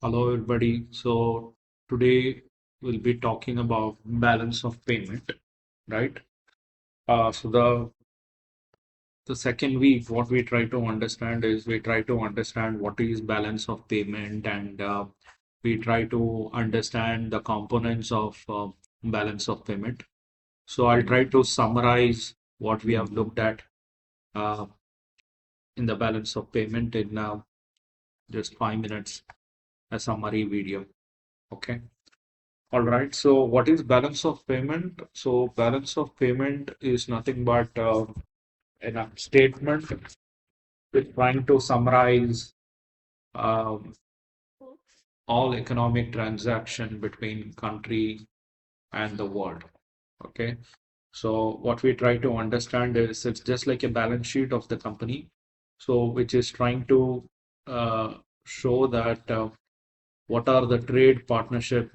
Hello, everybody. So today we'll be talking about balance of payment, right? So the second week, what we try to understand is we try to understand what is balance of payment, and we try to understand the components of balance of payment. So I'll try to summarize what we have looked at uh, in the balance of payment in just 5 minutes, a summary video. Okay. All right. So what is balance of payment? So balance of payment is nothing but a statement with trying to summarize um, all economic transaction between country and the world. Okay. So what we try to understand is it's just like a balance sheet of the company. So which is trying to uh, show that what are the trade partnership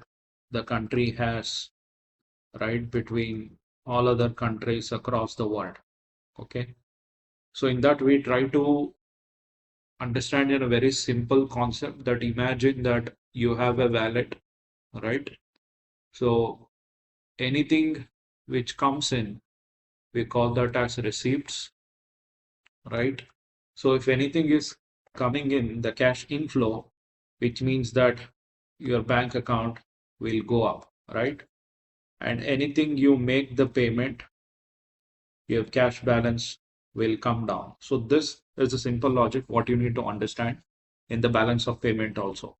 the country has, right, between all other countries across the world. Okay. So in that we try to understand in a very simple concept that imagine that you have a wallet, right? So anything which comes in, we call that as receipts, right? So if anything is coming in, the cash inflow, which means that your bank account will go up, right? And anything you make the payment, your cash balance will come down. So this is a simple logic what you need to understand in the balance of payment also.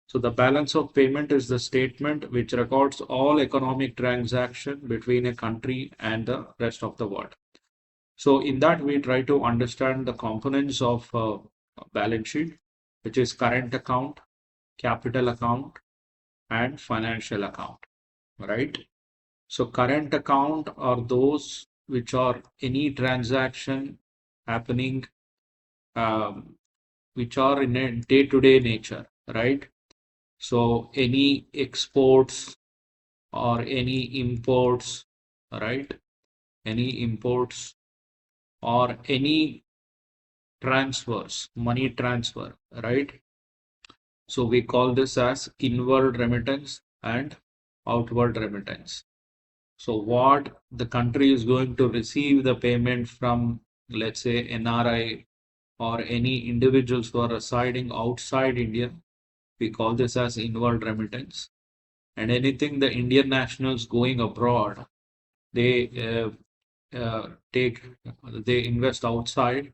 So the balance of payment is the statement which records all economic transaction between a country and the rest of the world. So in that we try to understand the components of balance sheet, which is current account, capital account, and financial account, right? So current account are those which are any transaction happening, um, which are in a day-to-day nature, right? So any exports or any imports, right? Any imports or any transfers, money transfer, right? So we call this as inward remittance and outward remittance. So what the country is going to receive the payment from, let's say, NRI or any individuals who are residing outside India, we call this as inward remittance. And anything the Indian nationals going abroad, they take, they invest outside,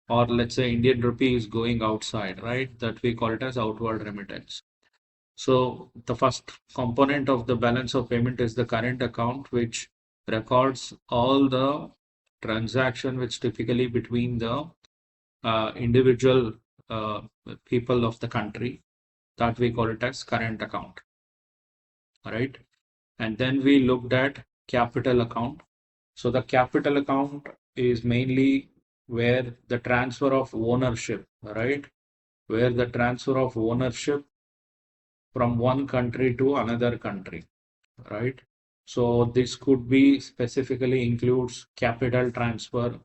or let's say Indian rupee is going outside, right? That we call it as outward remittance. So the first component of the balance of payment is the current account, which records all the transaction which typically between the individual uh, people of the country, that we call it as current account, right? And then we looked at capital account. So the capital account is mainly where the transfer of ownership, right? Where the transfer of ownership from one country to another country, right? So this could be specifically includes capital transfer,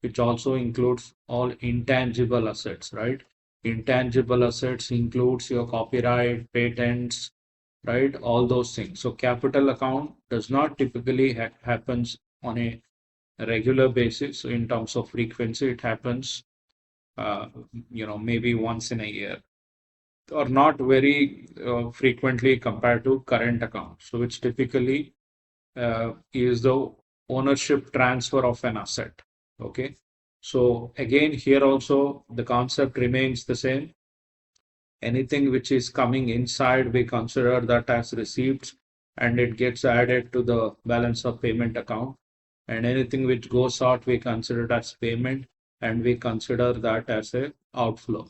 which also includes all intangible assets, right? Intangible assets includes your copyright, patents, right? All those things. So capital account does not typically happens on a regular basis. So in terms of frequency, it happens, uh, maybe once in a year, or not very frequently compared to current account. So which typically is the ownership transfer of an asset. Okay. So again, here also the concept remains the same. Anything which is coming inside, we consider that as receipts and it gets added to the balance of payment account. And anything which goes out, we consider it as payment and we consider that as a outflow.